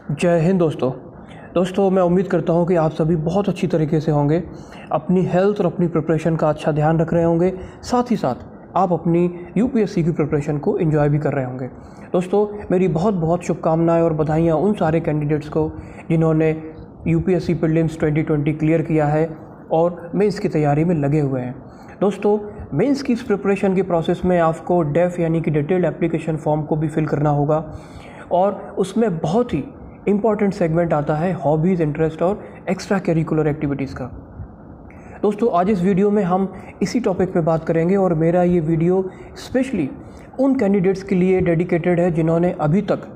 जय हिंद दोस्तों मैं उम्मीद करता हूं कि आप सभी बहुत अच्छी तरीके से होंगे, अपनी हेल्थ और अपनी प्रिपरेशन का अच्छा ध्यान रख रहे होंगे। साथ ही साथ आप अपनी यूपीएससी की प्रिपरेशन को एंजॉय भी कर रहे होंगे। दोस्तों मेरी बहुत बहुत शुभकामनाएं और बधाइयां उन सारे कैंडिडेट्स को जिन्होंने यूपीएससी प्रीलिम्स 2020 क्लियर किया है और मेंस की तैयारी में लगे हुए हैं। दोस्तों मेंस की इस प्रिपरेशन के प्रोसेस में आपको डेफ यानी कि डिटेल्ड एप्लीकेशन फॉर्म को भी फिल करना होगा और उसमें बहुत ही इम्पॉर्टेंट सेगमेंट आता है हॉबीज़, इंटरेस्ट और एक्स्ट्रा करिकुलर एक्टिविटीज़ का। दोस्तों आज इस वीडियो में हम इसी टॉपिक पे बात करेंगे और मेरा ये वीडियो स्पेशली उन कैंडिडेट्स के लिए डेडिकेटेड है जिन्होंने अभी तक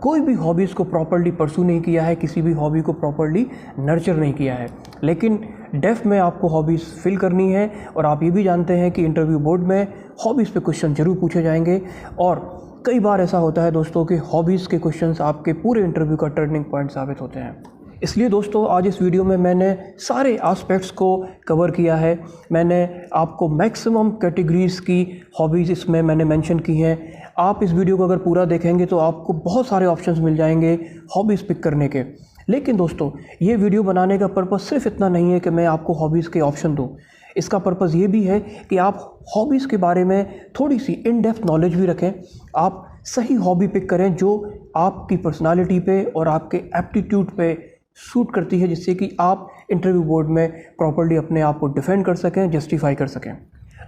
कोई भी हॉबीज़ को प्रॉपर्ली परसू नहीं किया है, किसी भी हॉबी को प्रॉपर्ली नर्चर नहीं किया है, लेकिन डेफ में आपको हॉबीज़ फिल करनी है। और आप ये भी जानते हैं कि इंटरव्यू बोर्ड में हॉबीज़ पे क्वेश्चन जरूर पूछे जाएंगे और कई बार ऐसा होता है दोस्तों कि हॉबीज़ के क्वेश्चंस आपके पूरे इंटरव्यू का टर्निंग पॉइंट साबित होते हैं। इसलिए दोस्तों आज इस वीडियो में मैंने सारे एस्पेक्ट्स को कवर किया है। मैंने आपको मैक्सिमम कैटेगरीज़ की हॉबीज़ इसमें मैंने मेंशन की हैं। आप इस वीडियो को अगर पूरा देखेंगे तो आपको बहुत सारे ऑप्शंस मिल जाएंगे हॉबीज़ पिक करने के। लेकिन दोस्तों ये वीडियो बनाने का पर्पज़ सिर्फ इतना नहीं है कि मैं आपको हॉबीज़ के ऑप्शन दूँ। इसका पर्पज़ ये भी है कि आप हॉबीज़ के बारे में थोड़ी सी इन डेप्थ नॉलेज भी रखें। आप सही हॉबी पिक करें जो आपकी पर्सनालिटी पे और आपके एप्टीट्यूड पे सूट करती है, जिससे कि आप इंटरव्यू बोर्ड में प्रॉपर्ली अपने आप को डिफेंड कर सकें, जस्टिफाई कर सकें।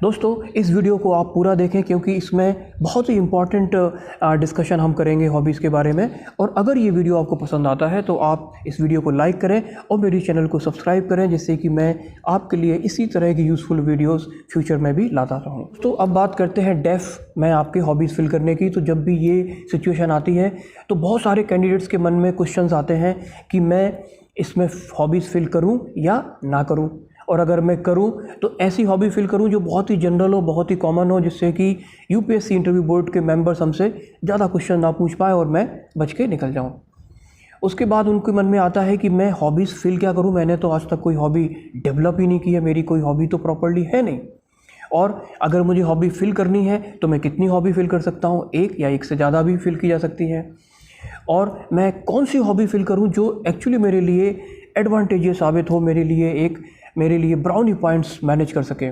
दोस्तों इस वीडियो को आप पूरा देखें क्योंकि इसमें बहुत ही इम्पॉर्टेंट डिस्कशन हम करेंगे हॉबीज़ के बारे में। और अगर ये वीडियो आपको पसंद आता है तो आप इस वीडियो को लाइक करें और मेरे चैनल को सब्सक्राइब करें, जिससे कि मैं आपके लिए इसी तरह की यूज़फुल वीडियोस फ्यूचर में भी लाता रहूँ। तो अब बात करते हैं डेफ में आपकी हॉबीज़ फिल करने की। तो जब भी ये सिचुएशन आती है तो बहुत सारे कैंडिडेट्स के मन में क्वेश्चंस आते हैं कि मैं इसमें हॉबीज़ फिल करूँ या ना करूँ, और अगर मैं करूं तो ऐसी हॉबी फिल करूं जो बहुत ही जनरल हो, बहुत ही कॉमन हो, जिससे कि यूपीएससी इंटरव्यू बोर्ड के मेंबर्स हमसे ज़्यादा क्वेश्चन ना पूछ पाए और मैं बच के निकल जाऊं। उसके बाद उनके मन में आता है कि मैं हॉबीज़ फिल क्या करूं, मैंने तो आज तक कोई हॉबी डेवलप ही नहीं की है, मेरी कोई हॉबी तो प्रॉपर्ली है नहीं। और अगर मुझे हॉबी फिल करनी है तो मैं कितनी हॉबी फिल कर सकता हूँ, एक या एक से ज़्यादा भी फिल की जा सकती है। और मैं कौन सी हॉबी फिल करूँ जो एक्चुअली मेरे लिए एडवांटेजेस साबित हो, मेरे लिए ब्राउनी पॉइंट्स मैनेज कर सके।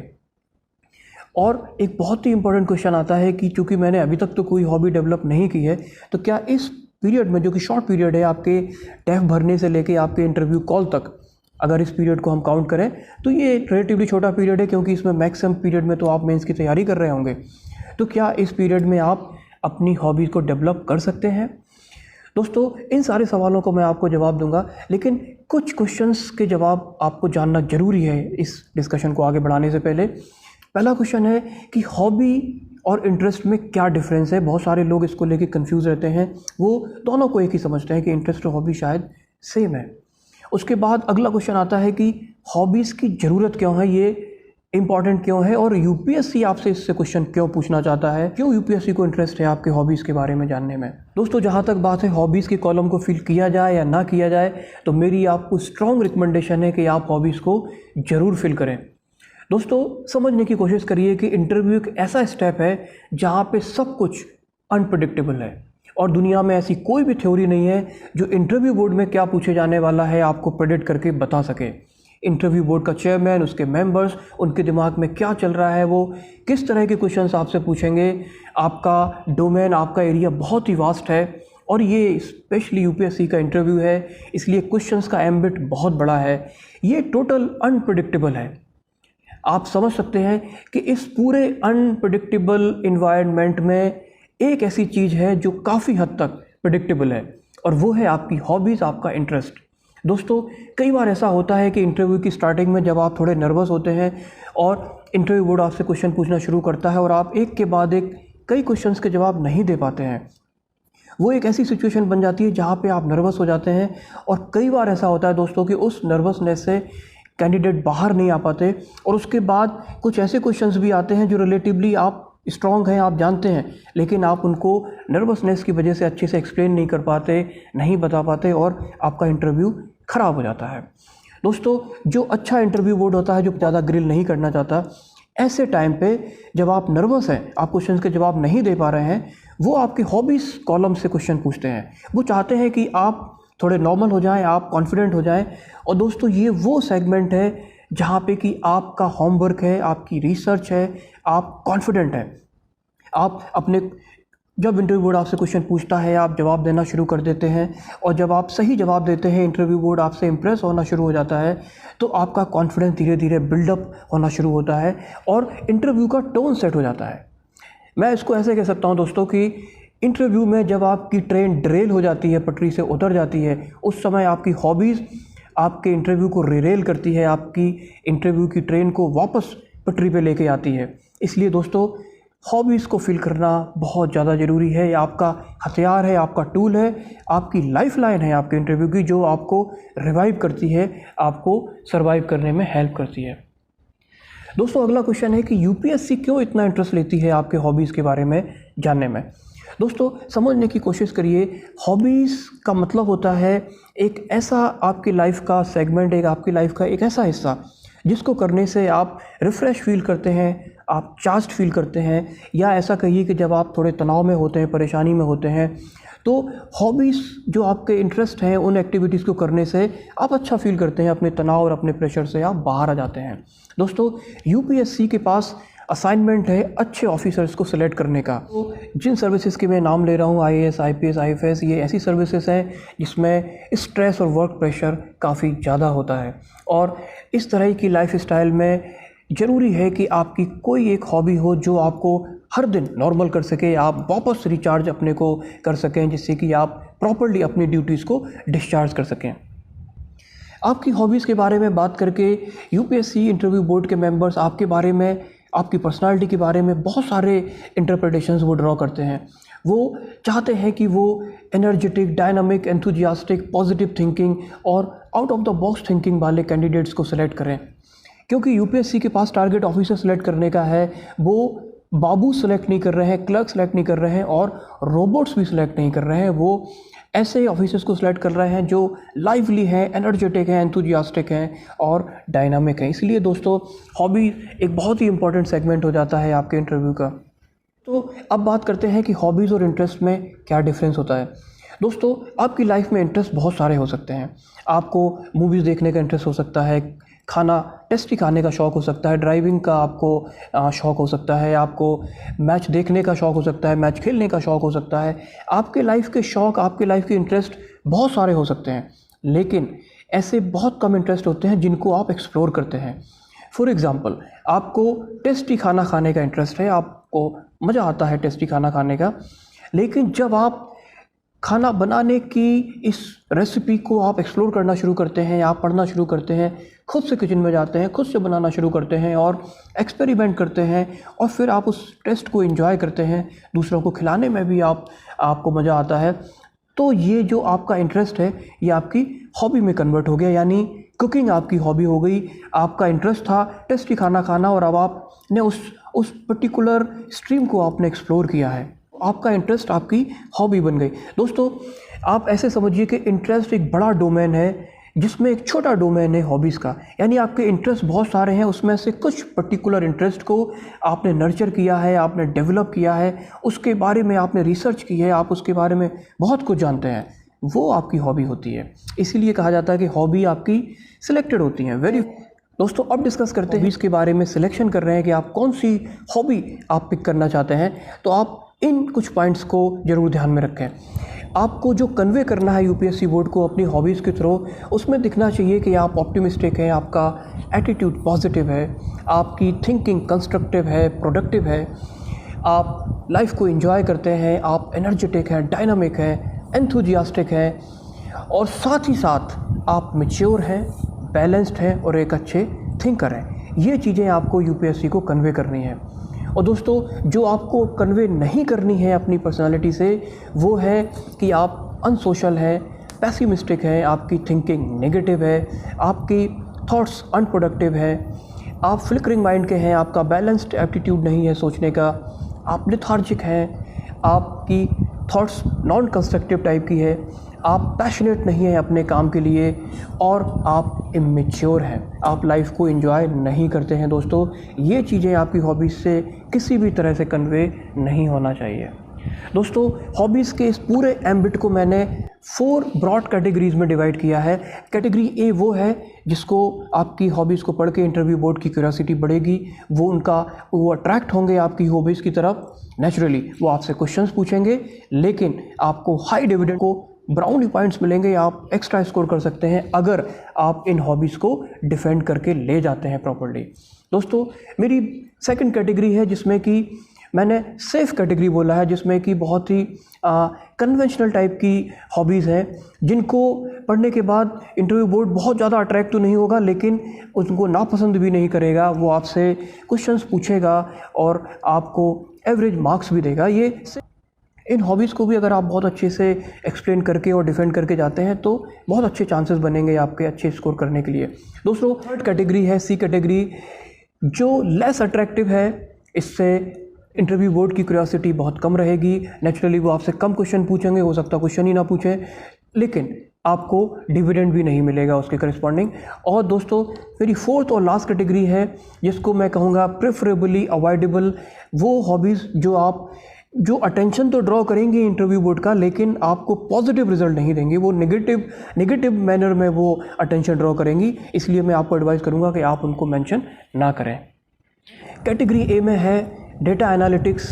और एक बहुत ही इंपॉर्टेंट क्वेश्चन आता है कि चूंकि मैंने अभी तक तो कोई हॉबी डेवलप नहीं की है, तो क्या इस पीरियड में, जो कि शॉर्ट पीरियड है आपके टेस्ट भरने से लेके आपके इंटरव्यू कॉल तक, अगर इस पीरियड को हम काउंट करें तो ये रिलेटिवली छोटा पीरियड है क्योंकि इसमें मैक्सिमम पीरियड में तो आप मेंस की तैयारी कर रहे होंगे। तो क्या इस पीरियड में आप अपनी हॉबीज़ को डेवलप कर सकते हैं? दोस्तों इन सारे सवालों को मैं आपको जवाब दूंगा, लेकिन कुछ क्वेश्चंस के जवाब आपको जानना ज़रूरी है इस डिस्कशन को आगे बढ़ाने से पहले। पहला क्वेश्चन है कि हॉबी और इंटरेस्ट में क्या डिफरेंस है। बहुत सारे लोग इसको लेके कंफ्यूज रहते हैं, वो दोनों को एक ही समझते हैं कि इंटरेस्ट और हॉबी शायद सेम है। उसके बाद अगला क्वेश्चन आता है कि हॉबीज़ की ज़रूरत क्यों है, ये इंपॉर्टेंट क्यों है, और यूपीएससी आपसे इससे क्वेश्चन क्यों पूछना चाहता है, क्यों यूपीएससी को इंटरेस्ट है आपके हॉबीज़ के बारे में जानने में। दोस्तों जहाँ तक बात है हॉबीज़ के कॉलम को फिल किया जाए या ना किया जाए, तो मेरी आपको स्ट्रॉन्ग रिकमेंडेशन है कि आप हॉबीज़ को ज़रूर फिल करें। दोस्तों समझने की कोशिश करिए कि इंटरव्यू एक ऐसा स्टेप है जहाँ पे सब कुछ अनप्रेडिक्टेबल है और दुनिया में ऐसी कोई भी थ्योरी नहीं है जो इंटरव्यू बोर्ड में क्या पूछे जाने वाला है आपको प्रेडिक्ट करके बता सके। इंटरव्यू बोर्ड का चेयरमैन, उसके मेंबर्स, उनके दिमाग में क्या चल रहा है, वो किस तरह के क्वेश्चंस आपसे पूछेंगे, आपका डोमेन, आपका एरिया बहुत ही वास्ट है और ये स्पेशली यूपीएससी का इंटरव्यू है, इसलिए क्वेश्चंस का एम्बिट बहुत बड़ा है। ये टोटल अनप्रेडिक्टेबल है। आप समझ सकते हैं कि इस पूरे अनप्रेडिक्टेबल इन्वायरमेंट में एक ऐसी चीज़ है जो काफ़ी हद तक प्रेडिक्टेबल है और वो है आपकी हॉबीज़, आपका इंटरेस्ट। दोस्तों कई बार ऐसा होता है कि इंटरव्यू की स्टार्टिंग में जब आप थोड़े नर्वस होते हैं और इंटरव्यू बोर्ड आपसे क्वेश्चन पूछना शुरू करता है और आप एक के बाद एक कई क्वेश्चंस के जवाब नहीं दे पाते हैं, वो एक ऐसी सिचुएशन बन जाती है जहाँ पे आप नर्वस हो जाते हैं। और कई बार ऐसा होता है दोस्तों कि उस नर्वसनेस से कैंडिडेट बाहर नहीं आ पाते और उसके बाद कुछ ऐसे क्वेश्चंस भी आते हैं जो रिलेटिवली आप स्ट्रॉन्ग हैं, आप जानते हैं, लेकिन आप उनको नर्वसनेस की वजह से अच्छे से एक्सप्लेन नहीं कर पाते, नहीं बता पाते और आपका इंटरव्यू ख़राब हो जाता है। दोस्तों जो अच्छा इंटरव्यू बोर्ड होता है, जो ज़्यादा ग्रिल नहीं करना चाहता, ऐसे टाइम पे जब आप नर्वस हैं, आप क्वेश्चन के जवाब नहीं दे पा रहे हैं, वो आपके हॉबीज़ कॉलम से क्वेश्चन पूछते हैं। वो चाहते हैं कि आप थोड़े नॉर्मल हो जाएं, आप कॉन्फिडेंट हो जाएं। और दोस्तों ये वो सेगमेंट है जहाँ पे कि आपका होमवर्क है, आपकी रिसर्च है, आप कॉन्फिडेंट हैं। आप अपने जब इंटरव्यू बोर्ड आपसे क्वेश्चन पूछता है आप जवाब देना शुरू कर देते हैं, और जब आप सही जवाब देते हैं इंटरव्यू बोर्ड आपसे इम्प्रेस होना शुरू हो जाता है, तो आपका कॉन्फिडेंस धीरे धीरे बिल्डअप होना शुरू होता है और इंटरव्यू का टोन सेट हो जाता है। मैं इसको ऐसे कह सकता हूँ दोस्तों कि इंटरव्यू में जब आपकी ट्रेन डिरेल हो जाती है, पटरी से उतर जाती है, उस समय आपकी हॉबीज़ आपके इंटरव्यू को रिरेल करती है, आपकी इंटरव्यू की ट्रेन को वापस पटरी पे लेके आती है। इसलिए दोस्तों हॉबीज़ को फील करना बहुत ज़्यादा ज़रूरी है। ये आपका हथियार है, आपका टूल है, आपकी लाइफलाइन है आपके इंटरव्यू की, जो आपको रिवाइव करती है, आपको सर्वाइव करने में हेल्प करती है। दोस्तों अगला क्वेश्चन है कि यूपीएससी क्यों इतना इंटरेस्ट लेती है आपके हॉबीज़ के बारे में जानने में। दोस्तों समझने की कोशिश करिए, हॉबीज़ का मतलब होता है एक ऐसा आपकी लाइफ का सेगमेंट, एक आपकी लाइफ का एक ऐसा हिस्सा जिसको करने से आप रिफ़्रेश फील करते हैं, आप चार्ज्ड फील करते हैं, या ऐसा कहिए कि जब आप थोड़े तनाव में होते हैं, परेशानी में होते हैं, तो हॉबीज़ जो आपके इंटरेस्ट हैं उन एक्टिविटीज़ को करने से आप अच्छा फील करते हैं, अपने तनाव और अपने प्रेशर से आप बाहर आ जाते हैं। दोस्तों यूपीएससी के पास असाइनमेंट है अच्छे ऑफिसर्स को सिलेक्ट करने का। तो जिन सर्विसेज के मैं नाम ले रहा हूँ, आईएएस, आईपीएस, आईएफएस, ये ऐसी सर्विसेज हैं जिसमें स्ट्रेस और वर्क प्रेशर काफ़ी ज़्यादा होता है, और इस तरह की लाइफ स्टाइल में ज़रूरी है कि आपकी कोई एक हॉबी हो जो आपको हर दिन नॉर्मल कर सके, आप वापस रिचार्ज अपने को कर सकें, जिससे कि आप प्रॉपर्ली अपनी ड्यूटीज़ को डिस्चार्ज कर सकें। आपकी हॉबीज़ के बारे में बात करके यूपीएससी इंटरव्यू बोर्ड के मेंबर्स आपके बारे में, आपकी पर्सनालिटी के बारे में बहुत सारे इंटरप्रिटेशंस वो ड्रॉ करते हैं। वो चाहते हैं कि वो energetic, dynamic, enthusiastic, positive thinking और out of the box thinking वाले कैंडिडेट्स को सिलेक्ट करें, क्योंकि यूपीएससी के पास टारगेट ऑफिसर सेलेक्ट करने का है। वो बाबू सेलेक्ट नहीं कर रहे हैं, क्लर्क सेलेक्ट नहीं कर रहे हैं, और रोबोट्स भी सिलेक्ट नहीं कर रहे हैं। वो ऐसे ऑफिसर्स को सिलेक्ट कर रहे हैं जो लाइवली हैं, एनर्जेटिक हैं, एंथुजियास्टिक हैं और डायनामिक हैं। इसलिए दोस्तों हॉबी एक बहुत ही इंपॉर्टेंट सेगमेंट हो जाता है आपके इंटरव्यू का। तो अब बात करते हैं कि हॉबीज़ और इंटरेस्ट में क्या डिफरेंस होता है। दोस्तों आपकी लाइफ में इंटरेस्ट बहुत सारे हो सकते हैं। आपको मूवीज़ देखने का इंटरेस्ट हो सकता है, खाना, टेस्टी खाने का शौक़ हो सकता है, ड्राइविंग का आपको शौक़ हो सकता है, आपको मैच देखने का शौक़ हो सकता है, मैच खेलने का शौक़ हो सकता है। आपके लाइफ के शौक़, आपके लाइफ के इंटरेस्ट बहुत सारे हो सकते हैं, लेकिन ऐसे बहुत कम इंटरेस्ट होते हैं जिनको आप एक्सप्लोर करते हैं। फॉर एग्ज़ाम्पल, आपको टेस्टी खाना खाने का इंटरेस्ट है, आपको मज़ा आता है टेस्टी खाना खाने का, लेकिन जब आप खाना बनाने की इस रेसिपी को आप एक्सप्लोर करना शुरू करते हैं, आप पढ़ना शुरू करते हैं, खुद से किचन में जाते हैं, खुद से बनाना शुरू करते हैं और एक्सपेरिमेंट करते हैं, और फिर आप उस टेस्ट को एंजॉय करते हैं, दूसरों को खिलाने में भी आपको मज़ा आता है, तो ये जो आपका इंटरेस्ट है ये आपकी हॉबी में कन्वर्ट हो गया। यानी कुकिंग आपकी हॉबी हो गई। आपका इंटरेस्ट था टेस्टी खाना खाना, और अब आपने उस पर्टिकुलर स्ट्रीम को आपने एक्सप्लोर किया है, आपका इंटरेस्ट आपकी हॉबी बन गई। दोस्तों आप ऐसे समझिए कि इंटरेस्ट एक बड़ा डोमेन है जिसमें एक छोटा डोमेन है हॉबीज़ का। यानी आपके इंटरेस्ट बहुत सारे हैं, उसमें से कुछ पर्टिकुलर इंटरेस्ट को आपने नर्चर किया है, आपने डेवलप किया है, उसके बारे में आपने रिसर्च की है, आप उसके बारे में बहुत कुछ जानते हैं, वो आपकी हॉबी होती है। इसीलिए कहा जाता है कि हॉबी आपकी सिलेक्टेड होती हैं। दोस्तों अब डिस्कस करते हैं हॉबीज़ के बारे में। सिलेक्शन कर रहे हैं कि आप कौन सी हॉबी आप पिक करना चाहते हैं, तो आप इन कुछ पॉइंट्स को ज़रूर ध्यान में रखें। आपको जो कन्वे करना है यूपीएससी बोर्ड को अपनी हॉबीज़ के थ्रू, उसमें दिखना चाहिए कि आप ऑप्टिमिस्टिक हैं, आपका एटीट्यूड पॉजिटिव है, आपकी थिंकिंग कंस्ट्रक्टिव है, प्रोडक्टिव है, आप लाइफ को एंजॉय करते हैं, आप एनर्जेटिक हैं, डायनामिक हैं, एंथुजियास्टिक हैं, और साथ ही साथ आप मैच्योर हैं, बैलेंस्ड हैं और एक अच्छे थिंकर हैं। ये चीज़ें आपको यूपीएससी को कन्वे करनी है। और दोस्तों जो आपको कन्वे नहीं करनी है अपनी पर्सनालिटी से, वो है कि आप अनसोशल हैं, पैसिमिस्टिक हैं, आपकी थिंकिंग नेगेटिव है, आपकी थॉट्स अनप्रोडक्टिव है, आप फ्लिकरिंग माइंड के हैं, आपका बैलेंस्ड एप्टीट्यूड नहीं है सोचने का, आप लेथार्जिक हैं, आपकी थॉट्स नॉन कंस्ट्रक्टिव टाइप की है, आप पैशनेट नहीं हैं अपने काम के लिए, और आप इमेच्योर हैं, आप लाइफ को एंजॉय नहीं करते हैं। दोस्तों ये चीज़ें आपकी हॉबीज़ से किसी भी तरह से कन्वे नहीं होना चाहिए। दोस्तों हॉबीज़ के इस पूरे एम्बिट को मैंने 4 ब्रॉड कैटेगरीज में डिवाइड किया है। कैटेगरी ए वो है जिसको आपकी हॉबीज़ को पढ़ के इंटरव्यू बोर्ड की क्यूरियोसिटी बढ़ेगी, वो अट्रैक्ट होंगे आपकी हॉबीज़ की तरफ। नेचुरली वो आपसे क्वेश्चंस पूछेंगे, लेकिन आपको हाई डिविडेंड को ब्राउनी पॉइंट्स मिलेंगे, आप एक्स्ट्रा स्कोर कर सकते हैं अगर आप इन हॉबीज़ को डिफेंड करके ले जाते हैं प्रॉपर्ली। दोस्तों, मेरी सेकंड कैटेगरी है जिसमें कि मैंने सेफ़ कैटेगरी बोला है, जिसमें कि बहुत ही कन्वेंशनल टाइप की हॉबीज़ हैं जिनको पढ़ने के बाद इंटरव्यू बोर्ड बहुत ज़्यादा अट्रैक्ट तो नहीं होगा, लेकिन उनको नापसंद भी नहीं करेगा। वो आपसे क्वेश्चंस पूछेगा और आपको एवरेज मार्क्स भी देगा। इन हॉबीज़ को भी अगर आप बहुत अच्छे से एक्सप्लेन करके और डिफेंड करके जाते हैं तो बहुत अच्छे चांसेस बनेंगे आपके अच्छे स्कोर करने के लिए। दोस्तों, थर्ड कैटेगरी है सी कैटेगरी, जो लेस अट्रैक्टिव है। इससे इंटरव्यू बोर्ड की क्यूरियोसिटी बहुत कम रहेगी। नेचुरली वो आपसे कम क्वेश्चन पूछेंगे, हो सकता है क्वेश्चन ही ना पूछें, लेकिन आपको डिविडेंड भी नहीं मिलेगा उसके करस्पॉन्डिंग। और दोस्तों, मेरी फोर्थ और लास्ट कैटेगरी है जिसको मैं कहूँगा प्रेफरेबली अवॉइडेबल। वो हॉबीज़ जो अटेंशन तो ड्रॉ करेंगी इंटरव्यू बोर्ड का, लेकिन आपको पॉजिटिव रिजल्ट नहीं देंगे। वो नेगेटिव मैनर में वो अटेंशन ड्रॉ करेंगी, इसलिए मैं आपको एडवाइस करूँगा कि आप उनको मेंशन ना करें। कैटेगरी ए में है data analytics,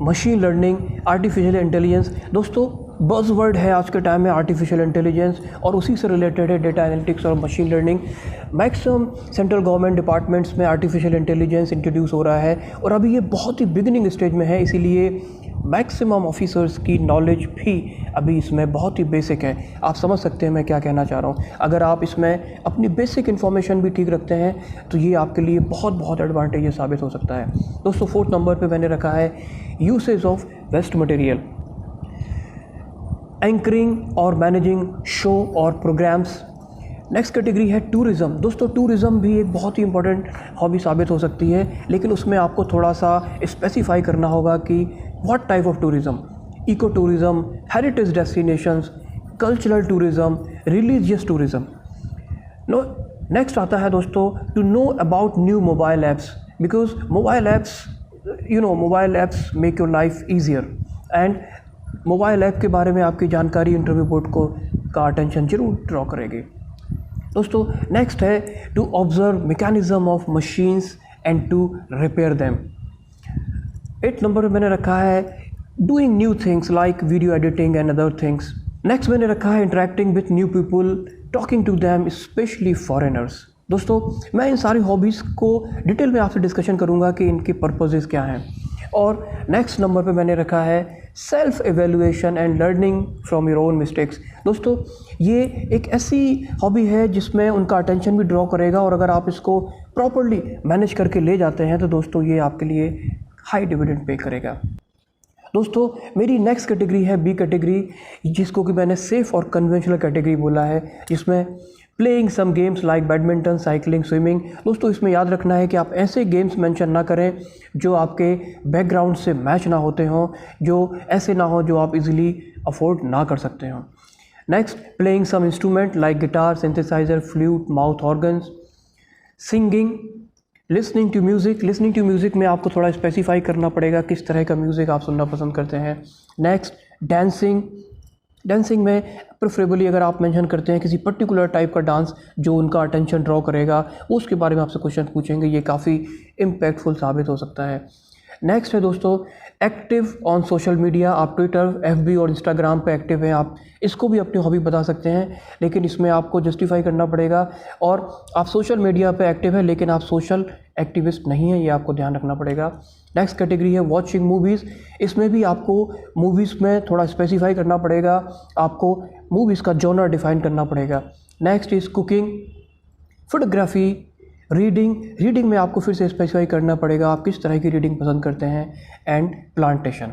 machine learning, artificial intelligence. दोस्तों, बज़वर्ड है आज के टाइम में आर्टिफिशियल इंटेलिजेंस, और उसी से रिलेटेड है डेटा एनालिटिक्स और machine learning. Maximum central government departments में आर्टिफिशियल इंटेलिजेंस इंट्रोड्यूस हो रहा है और अभी ये बहुत ही बिगिनिंग स्टेज में है, इसीलिए मैक्सिमम ऑफिसर्स की नॉलेज भी अभी इसमें बहुत ही बेसिक है। आप समझ सकते हैं मैं क्या कहना चाह रहा हूँ। अगर आप इसमें अपनी बेसिक इन्फॉर्मेशन भी ठीक रखते हैं तो ये आपके लिए बहुत एडवांटेज साबित हो सकता है। दोस्तों, 4th नंबर पे मैंने रखा है usage of waste material, anchoring और मैनेजिंग शो और प्रोग्राम्स। नेक्स्ट कैटेगरी है टूरिज़्म। दोस्तों, टूरिज़्म भी एक बहुत ही इंपॉर्टेंट हॉबी साबित हो सकती है, लेकिन उसमें आपको थोड़ा सा स्पेसिफाई करना होगा कि what type of tourism, eco tourism, heritage destinations, cultural tourism, religious tourism. Next आता है दोस्तों to know about new mobile apps, because mobile apps make your life easier, and mobile app के बारे में आपकी जानकारी इंटरव्यू बोर्ड का attention जरूर ड्रॉ करेगी। दोस्तों, नेक्स्ट है to observe mechanism of machines and to repair them. 8th number पे मैंने रखा है doing new things like video editing and other things. Next मैंने रखा है interacting with new people, talking to them, specially foreigners. दोस्तों, मैं इन सारी हॉबीज़ को डिटेल में आपसे डिस्कशन करूंगा कि इनके पर्पसेस क्या हैं। और नेक्स्ट नंबर पे मैंने रखा है self evaluation and learning from your own mistakes. दोस्तों, ये एक ऐसी हॉबी है जिसमें उनका अटेंशन भी ड्रॉ करेगा, और अगर आप इसको प्रॉपर्ली मैनेज करके ले जाते हैं तो दोस्तों ये आपके लिए हाई डिविडेंड पे करेगा। दोस्तों, मेरी नेक्स्ट कैटेगरी है बी कैटेगरी, जिसको कि मैंने सेफ़ और कन्वेंशनल कैटेगरी बोला है, जिसमें playing some games like badminton, cycling, swimming. दोस्तों, इसमें याद रखना है कि आप ऐसे गेम्स मेंशन ना करें जो आपके बैकग्राउंड से मैच ना होते हों, जो ऐसे ना हो जो आप इजीली अफोर्ड ना कर सकते हों। Next, playing some instrument like guitar, synthesizer, flute, mouth organs, singing, listening to music. Listening to music में आपको थोड़ा स्पेसिफाई करना पड़ेगा किस तरह का म्यूज़िक आप सुनना पसंद करते हैं। नेक्स्ट, डांसिंग में प्रेफरेबली अगर आप मेंशन करते हैं किसी पर्टिकुलर टाइप का डांस जो उनका अटेंशन ड्रॉ करेगा, उसके बारे में आपसे क्वेश्चन पूछेंगे, ये काफ़ी इम्पैक्टफुल साबित हो सकता है। नेक्स्ट है दोस्तों एक्टिव ऑन सोशल मीडिया। आप ट्विटर, FB और इंस्टाग्राम पे एक्टिव हैं, आप इसको भी अपनी हॉबी बता सकते हैं, लेकिन इसमें आपको जस्टिफाई करना पड़ेगा। और आप सोशल मीडिया पे एक्टिव है लेकिन आप सोशल एक्टिविस्ट नहीं हैं, ये आपको ध्यान रखना पड़ेगा। नेक्स्ट कैटेगरी है वॉचिंग मूवीज़। इसमें भी आपको मूवीज़ में थोड़ा स्पेसिफाई करना पड़ेगा, आपको मूवीज़ का जॉनर डिफाइन करना पड़ेगा। Next is cooking, photography, reading में आपको फिर से स्पेसिफाई करना पड़ेगा आप किस तरह की रीडिंग पसंद करते हैं, एंड प्लांटेशन।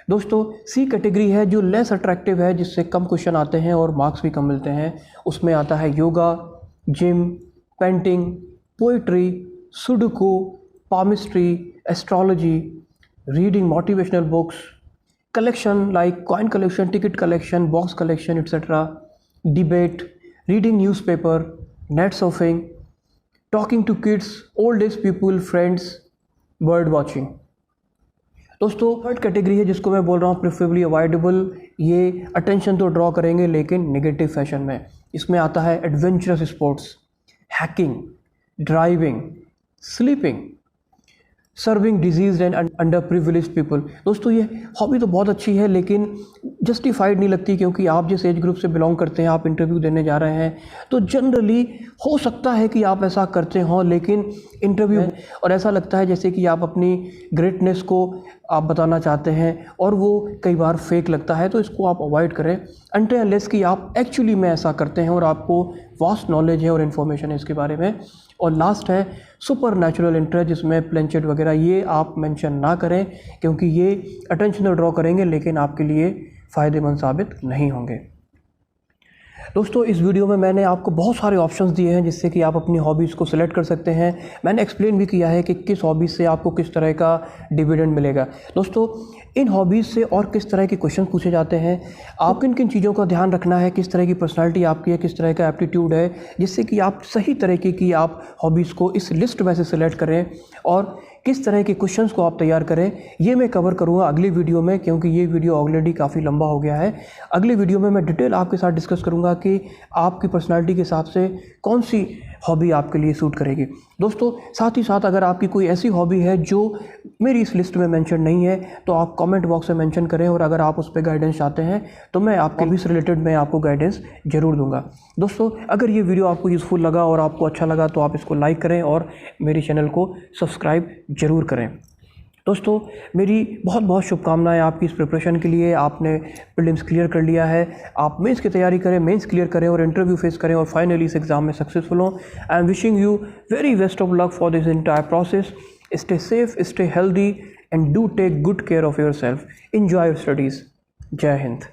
दोस्तों, सी कैटेगरी है जो लेस अट्रैक्टिव है, जिससे कम क्वेश्चन आते हैं और मार्क्स भी कम मिलते हैं। उसमें आता है yoga, gym, painting, poetry, sudoku, palmistry, astrology, reading motivational books, collection like coin collection, ticket collection, box collection etcetera, debate, reading newspaper, net surfing, talking to kids, old age people, friends, bird watching. दोस्तों third category है जिसको मैं बोल रहा हूँ preferably avoidable. ये attention तो draw करेंगे लेकिन नेगेटिव फैशन में। इसमें आता है adventurous sports, hacking, driving, sleeping, serving disease and under privilege people. दोस्तों ये हॉबी तो बहुत अच्छी है लेकिन जस्टिफाइड नहीं लगती, क्योंकि आप जिस एज ग्रुप से बिलोंग करते हैं, आप इंटरव्यू देने जा रहे हैं, तो जनरली हो सकता है कि आप ऐसा करते हों, लेकिन इंटरव्यू और ऐसा लगता है जैसे कि आप अपनी ग्रेटनेस को आप बताना चाहते हैं और वो कई बार फेक लगता है। तो इसको आप अवॉइड करें अनटिल अनलेस कि आप एक्चुअली में ऐसा करते हैं और आपको वास्ट नॉलेज है और इन्फॉर्मेशन है इसके बारे में। और लास्ट है सुपर नेचुरल इंटरेस्ट, जिसमें प्लेंचेट वगैरह ये आप मेंशन ना करें, क्योंकि ये अटेंशन ड्रॉ करेंगे लेकिन आपके लिए फ़ायदेमंद साबित नहीं होंगे। दोस्तों इस वीडियो में मैंने आपको बहुत सारे ऑप्शंस दिए हैं जिससे कि आप अपनी हॉबीज़ को सिलेक्ट कर सकते हैं। मैंने एक्सप्लेन भी किया है कि किस हॉबीज़ से आपको किस तरह का डिविडेंड मिलेगा। दोस्तों इन हॉबीज़ से और किस तरह के क्वेश्चन पूछे जाते हैं, आप किन किन चीज़ों का ध्यान रखना है, किस तरह की पर्सनालिटी आपकी है, किस तरह का एप्टीट्यूड है, जिससे कि आप सही तरीके की आप हॉबीज़ को इस लिस्ट में से सिलेक्ट करें और किस तरह के क्वेश्चंस को आप तैयार करें, ये मैं कवर करूँगा अगली वीडियो में, क्योंकि ये वीडियो ऑलरेडी काफ़ी लंबा हो गया है। अगली वीडियो में मैं डिटेल आपके साथ डिस्कस करूँगा कि आपकी पर्सनालिटी के हिसाब से कौन सी हॉबी आपके लिए सूट करेगी। दोस्तों साथ ही साथ अगर आपकी कोई ऐसी हॉबी है जो मेरी इस लिस्ट में मेंशन नहीं है तो आप कमेंट बॉक्स में मेंशन करें, और अगर आप उस पर गाइडेंस चाहते हैं तो मैं आपके भी रिलेटेड मैं आपको गाइडेंस ज़रूर दूंगा। दोस्तों अगर ये वीडियो आपको यूज़फुल लगा और आपको अच्छा लगा तो आप इसको लाइक करें और मेरे चैनल को सब्सक्राइब ज़रूर करें। दोस्तों मेरी बहुत बहुत शुभकामनाएं आपकी इस प्रिपरेशन के लिए। आपने प्रीलिम्स क्लियर कर लिया है, आप मेंस की तैयारी करें, मेंस क्लियर करें और इंटरव्यू फेस करें और फाइनली इस एग्ज़ाम में सक्सेसफुल हों। I am wishing you very best of luck for this entire process. Stay safe, stay healthy and do take good care of yourself. Enjoy your studies. जय हिंद।